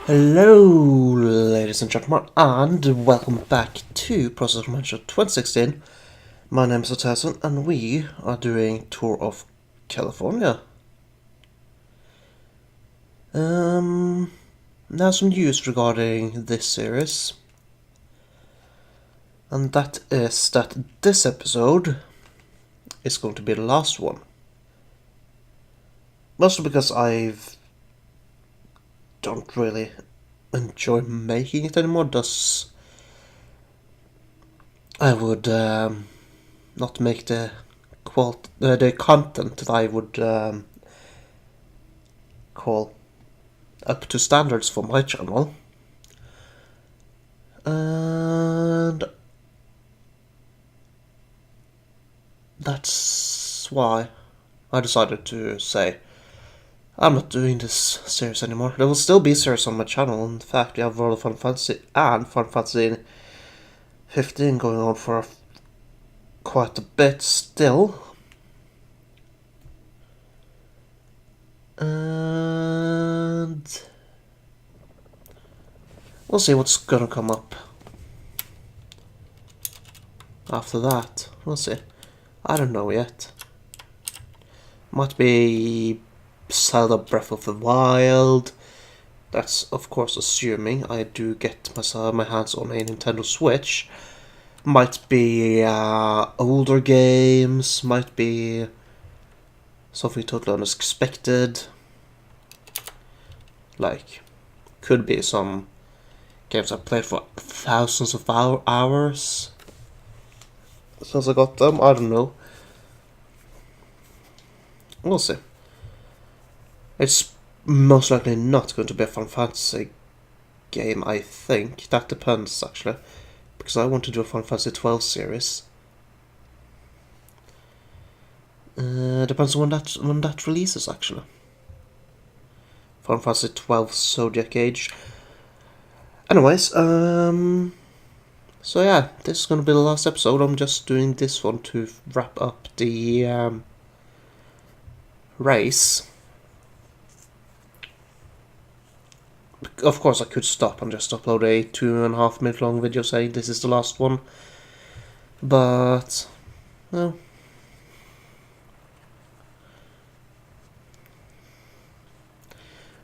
Hello, ladies and gentlemen, and welcome back to Process Manager 2016. My name is Otasun, and we are doing Tour of California. Now some news regarding this series, and that is that this episode is going to be the last one. Mostly because I don't really enjoy making it anymore, thus I would not make the content that I would call up to standards for my channel. And that's why I decided to say I'm not doing this series anymore. There will still be series on my channel. In fact, we have World of Final Fantasy and Final Fantasy 15 going on for quite a bit still. And we'll see what's gonna come up after that. We'll see. I don't know yet. Might be Zelda Breath of the Wild. That's of course assuming I do get my hands on a Nintendo Switch. Might be older games. Might be something totally unexpected. Like, could be some games I played for thousands of hours since I got them. I don't know. We'll see. It's most likely not going to be a Final Fantasy game, I think. That depends, actually. Because I want to do a Final Fantasy 12 series. Depends on when that releases, actually. Final Fantasy 12 Zodiac Age. Anyways, so yeah, this is going to be the last episode. I'm just doing this one to wrap up the race. Of course, I could stop and just upload a 2.5 minute long video saying this is the last one. But, well,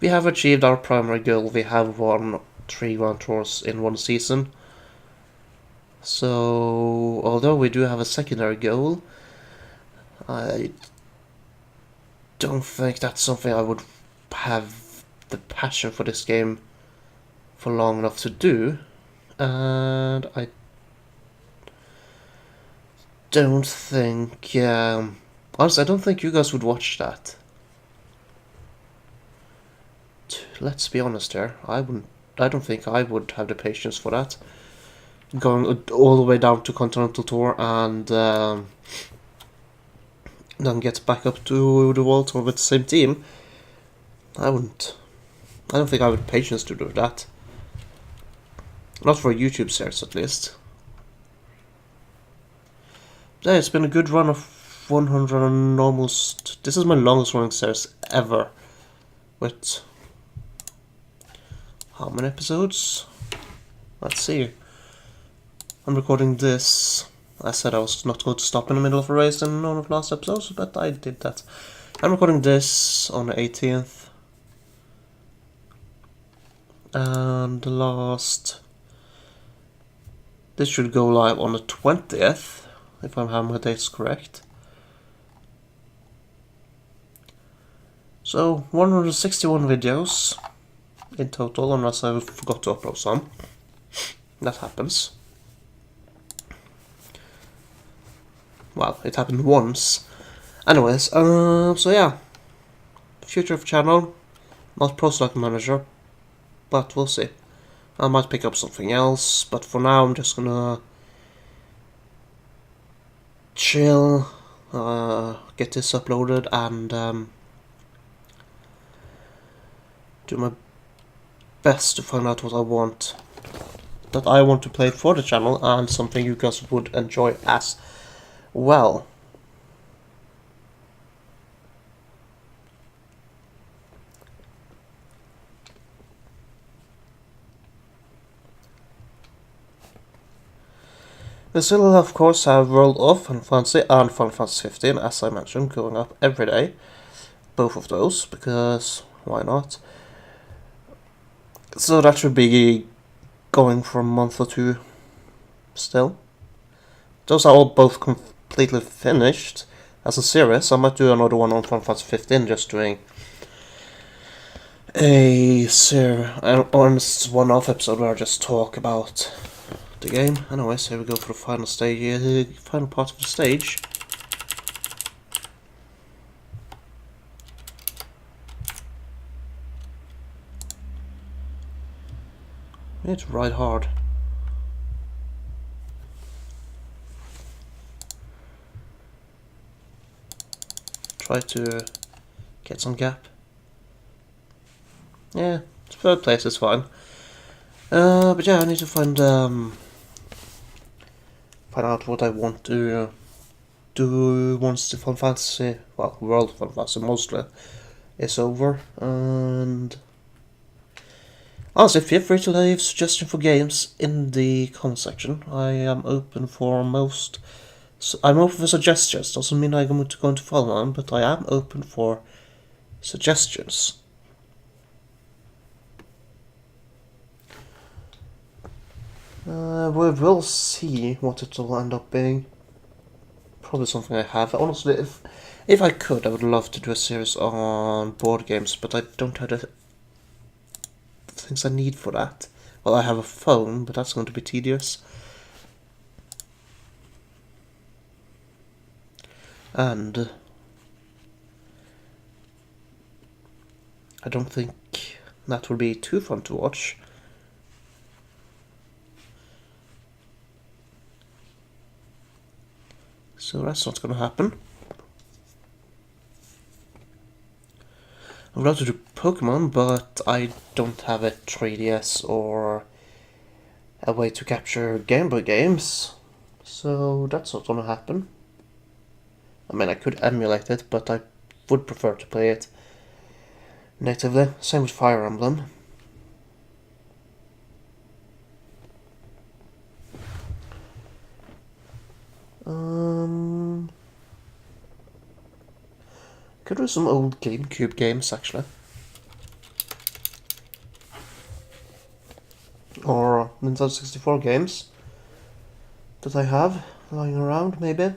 we have achieved our primary goal. We have won 3 Grand Tours in one season. So, although we do have a secondary goal, I don't think that's something I would have the passion for this game for long enough to do. And I don't think, honestly, I don't think you guys would watch that. Let's be honest here. I don't think I would have the patience for that. Going all the way down to Continental Tour and then get back up to the World Tour with the same team. I wouldn't. I don't think I would have patience to do that. Not for a YouTube series, at least. Yeah, it's been a good run of 100 and almost... This is my longest running series ever. With... how many episodes? Let's see. I'm recording this. I said I was not going to stop in the middle of a race in one of the last episodes, but I did that. I'm recording this on the 18th. And the last... This should go live on the 20th, if I have my dates correct. So, 161 videos in total, unless I forgot to upload some. That happens. Well, it happened once. Anyways, so yeah. Future of channel. Not Pro Stock Manager. But we'll see. I might pick up something else. But for now, I'm just gonna... chill. Get this uploaded and... do my best to find out what I want. That I want to play for the channel and something you guys would enjoy as well. We still, of course, have World of Final Fantasy and Final Fantasy 15, as I mentioned, going up every day. Both of those, because why not? So that should be going for a month or two still. Those are all both completely finished as a series. I might do another one on Final Fantasy 15, just doing a honest one-off episode where I just talk about the game. Anyways, here we go for the final stage, final part of the stage. We need to ride hard. Try to get some gap. Yeah, third place is fine. But yeah, I need to find out what I want to do once the Final Fantasy, well, World Final Fantasy mostly, is over. And honestly, feel free to leave suggestions for games in the comment section. I am open for most. I'm open for suggestions. Doesn't mean I'm going to follow them, but I am open for suggestions. We will see what it will end up being. Probably something I have. Honestly, if I could, I would love to do a series on board games, but I don't have the things I need for that. Well, I have a phone, but that's going to be tedious. And I don't think that will be too fun to watch. So that's not going to happen. I would love to do Pokemon, but I don't have a 3DS or a way to capture Game Boy games. So that's not going to happen. I mean, I could emulate it, but I would prefer to play it natively. Same with Fire Emblem. Could do some old GameCube games, actually. Or Nintendo 64 games that I have lying around, maybe. I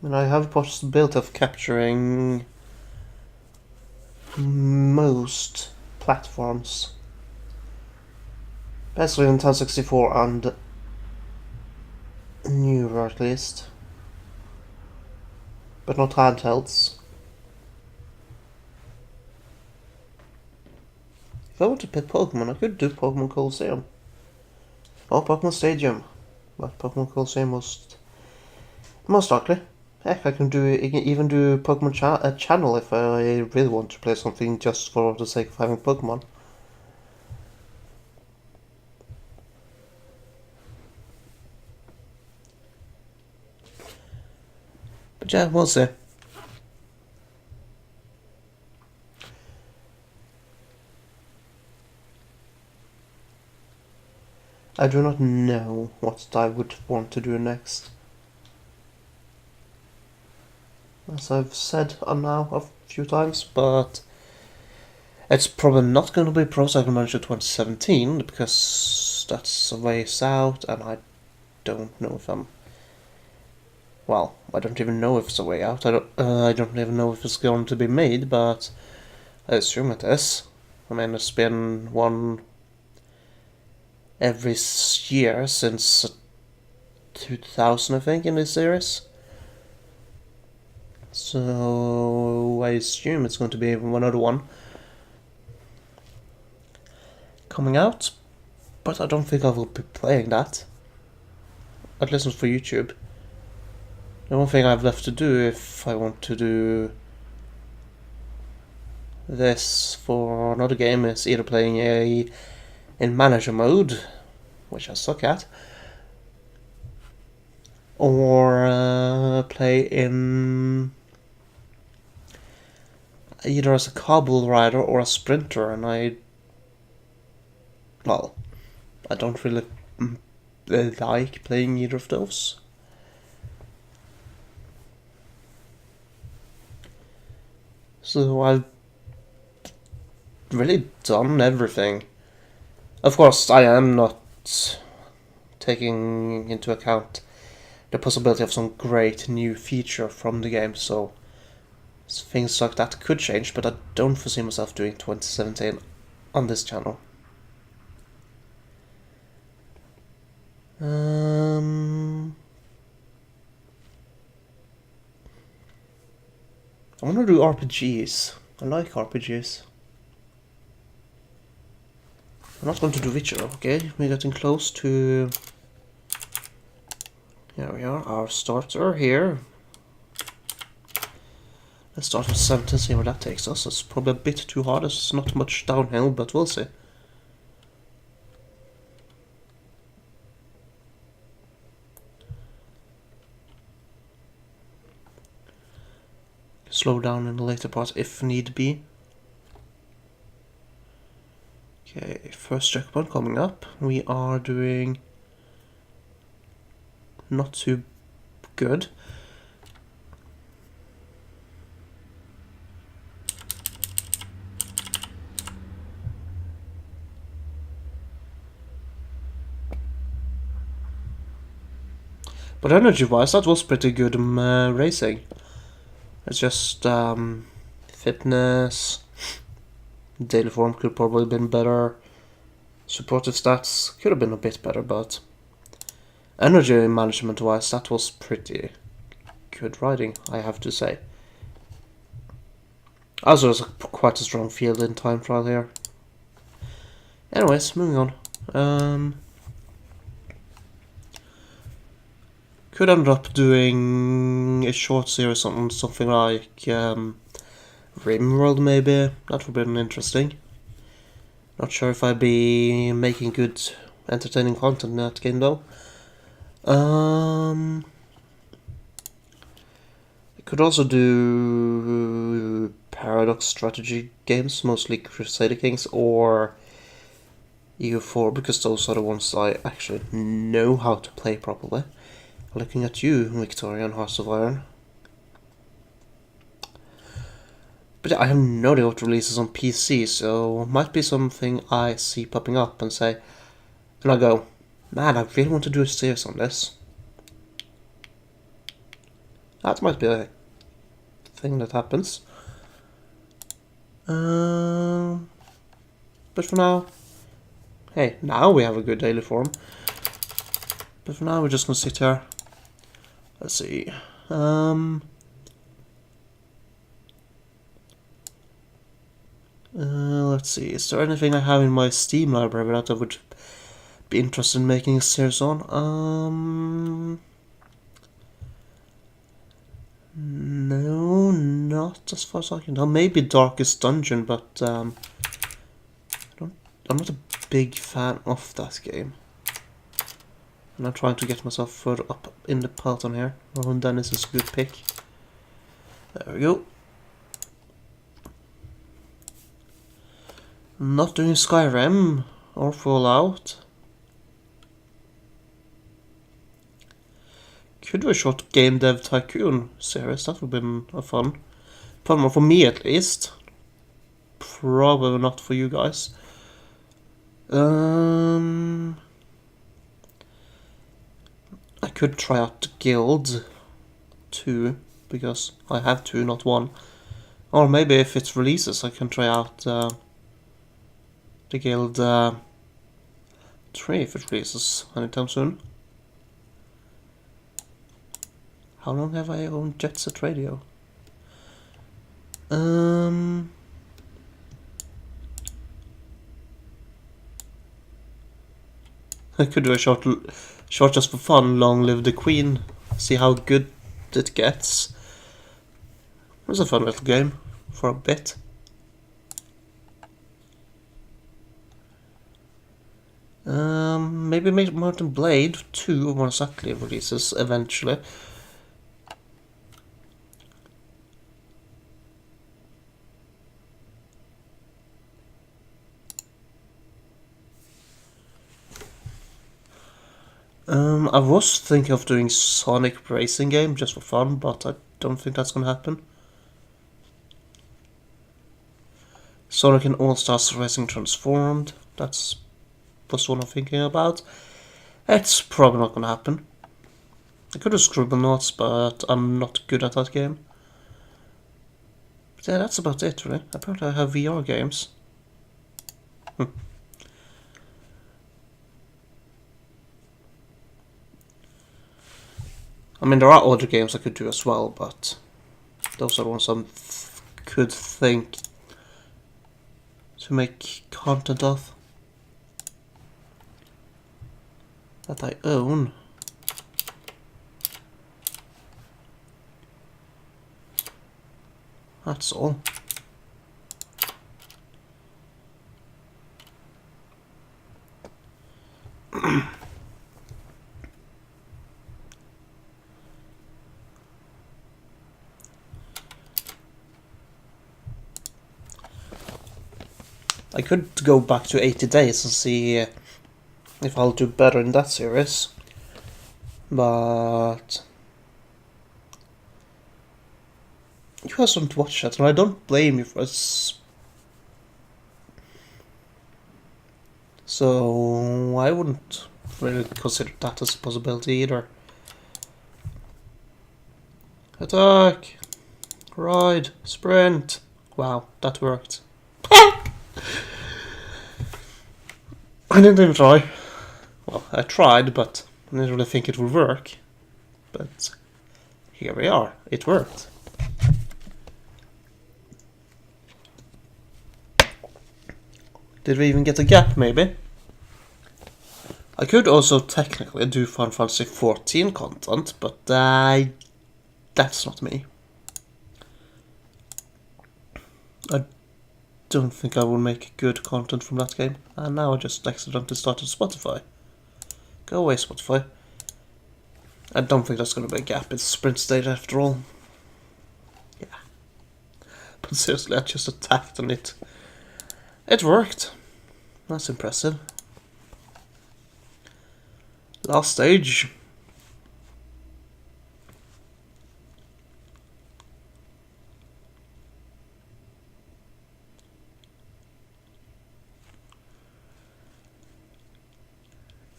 mean, I have a possibility of capturing most platforms. Basically Nintendo 64 and newer at least. But not handhelds. If I want to play Pokemon, I could do Pokemon Colosseum. Or Pokemon Stadium. But Pokemon Colosseum most likely. Heck, I can even do Pokemon Channel if I really want to play something just for the sake of having Pokemon. But yeah, we'll see. I do not know what I would want to do next. As I've said now a few times, but it's probably not going to be Pro Cycle Manager 2017 because that's a ways out, and I don't know if I'm. Well, I don't even know if it's a way out. I don't even know if it's going to be made, but I assume it is. I mean, it's been one every year since 2000, I think, in this series. So I assume it's going to be another one coming out, but I don't think I will be playing that. At least not for YouTube. The one thing I've left to do if I want to do this for another game is either playing in manager mode, which I suck at, or play in either as a cobble rider or a sprinter, and well, I don't really like playing either of those. So I've really done everything. Of course, I am not taking into account the possibility of some great new feature from the game, so things like that could change, but I don't foresee myself doing 2017 on this channel. I want to do RPGs. I like RPGs. I'm not going to do Witcher, okay? We're getting close to... Here we are, our starter here. Let's start with 17, see where that takes us. It's probably a bit too hard, it's not much downhill, but we'll see. Slow down in the later part if need be. Okay, first checkpoint coming up. We are doing not too good. But energy-wise, that was pretty good racing. It's just fitness, daily form could probably have been better. Supportive stats could have been a bit better, but energy management-wise, that was pretty good riding, I have to say. Also, there's quite a strong field in time trial here. Anyways, moving on. Could end up doing a short series on something like RimWorld maybe. That would be interesting. Not sure if I'd be making good, entertaining content in that game though. I could also do Paradox strategy games, mostly Crusader Kings or EU4, because those are the ones I actually know how to play properly. Looking at you, Victoria and Hearts of Iron. But yeah, I have no idea what releases on PC, so it might be something I see popping up and say, and I go, man, I really want to do a series on this. That might be a thing that happens. But for now, hey, now we have a good daily form. But for now, we're just gonna sit here. Let's see. Let's see. Is there anything I have in my Steam library that I would be interested in making a series on? No, not as far as I can tell. Maybe Darkest Dungeon, but I'm not a big fan of that game. I'm not trying to get myself further up in the peloton here. Rowan Dennis is a good pick. There we go. Not doing Skyrim or Fallout. Could do a short Game Dev Tycoon series, that would have been a fun one for me at least. Probably not for you guys. I could try out the Guild 2, because I have 2, not 1. Or maybe if it releases, I can try out the Guild 3 if it releases anytime soon. How long have I owned Jet Set Radio? I could do a short just for fun. Long live the Queen. See how good it gets. It was a fun little game for a bit. Maybe Martin Blade 2 more exactly releases eventually. I was thinking of doing Sonic racing game just for fun, but I don't think that's gonna happen. Sonic and All Stars Racing Transformed. That's was what I'm thinking about. It's probably not gonna happen. I could do Scribblenauts, but I'm not good at that game. But yeah, that's about it, really. Apparently I have VR games. I mean, there are other games I could do as well, but those are the ones I could think to make content of. That I own. That's all. I could go back to 80 days and see if I'll do better in that series. But you guys don't watch that, and I don't blame you for it. So I wouldn't really consider that as a possibility either. Attack! Ride! Sprint! Wow, that worked. I didn't even try. Well, I tried, but I didn't really think it would work. But here we are. It worked. Did we even get a gap, maybe? I could also technically do Final Fantasy 14 content, but that's not me. I don't think I will make good content from that game. And now I just accidentally started Spotify. Go away, Spotify. I don't think that's going to be a gap. It's sprint stage after all. Yeah. But seriously, I just attacked on it. It worked. That's impressive. Last stage.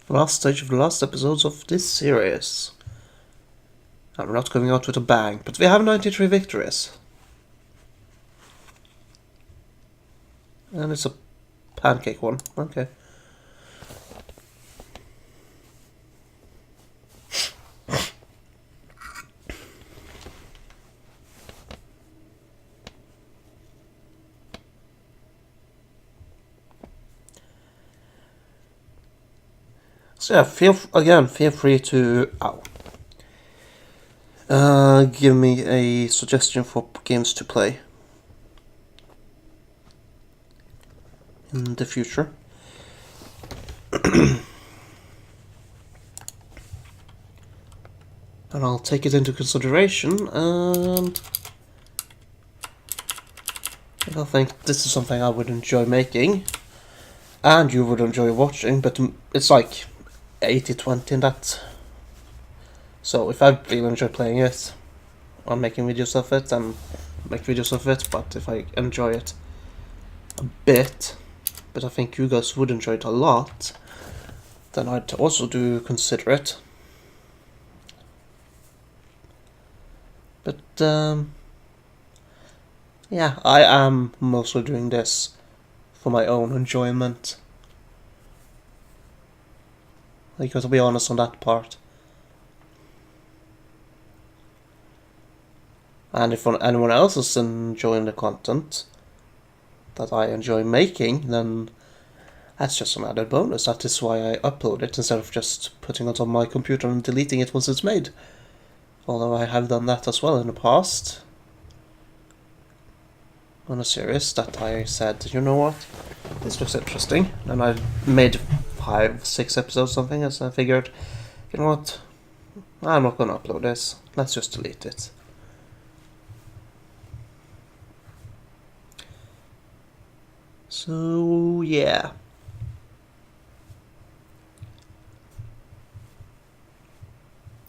Last stage of the last episodes of this series. And we're not coming out with a bang, but we have 93 victories. And it's a pancake one. Okay. So yeah, feel free to give me a suggestion for games to play in the future. And I'll take it into consideration, and I think this is something I would enjoy making, and you would enjoy watching, but it's like 80-20 in that. So if I really enjoy playing it, I'm making videos of it and make videos of it, but if I enjoy it a bit, but I think you guys would enjoy it a lot, then I'd also do consider it. But yeah, I am mostly doing this for my own enjoyment. I got to be honest on that part. And if anyone else is enjoying the content that I enjoy making, then that's just an added bonus. That is why I upload it instead of just putting it on my computer and deleting it once it's made. Although I have done that as well in the past. On a series that I said, you know what, this looks interesting. And I made 5-6 episodes something, as I figured, you know what, I'm not gonna upload this. Let's just delete it. So yeah.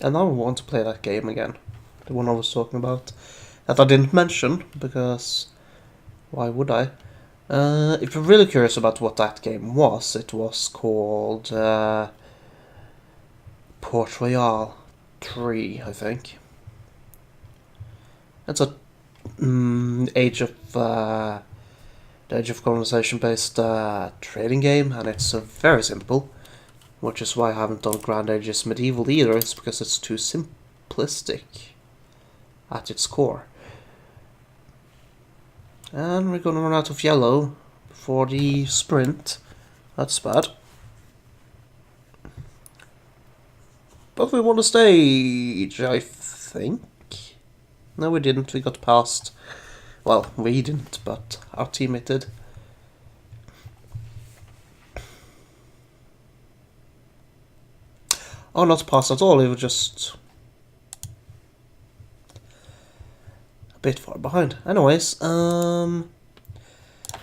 And now I want to play that game again. The one I was talking about. That I didn't mention, because why would I? If you're really curious about what that game was, it was called Port Royale 3, I think. It's a the Age of Colonization based trading game, and it's very simple, which is why I haven't done Grand Ages Medieval either. It's because it's too simplistic at its core. And we're gonna run out of yellow before the sprint. That's bad. But we won the stage, I think. No, we didn't. We got past. Well, we didn't, but our teammate did. Oh, not past at all. We were just a bit far behind. Anyways,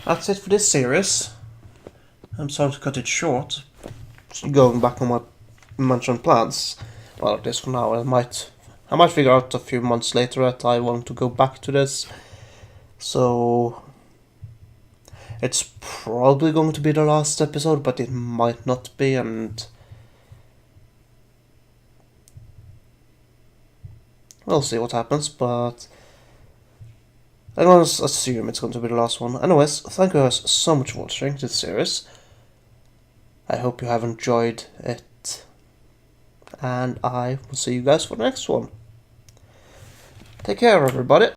that's it for this series. I'm sorry to cut it short. Going back on my mentioned plans. Well, at least for now. I might figure out a few months later that I want to go back to this. So it's probably going to be the last episode, but it might not be, and we'll see what happens, but I'm going to assume it's going to be the last one. Anyways, thank you guys so much for watching this series. I hope you have enjoyed it, and I will see you guys for the next one. Take care, everybody.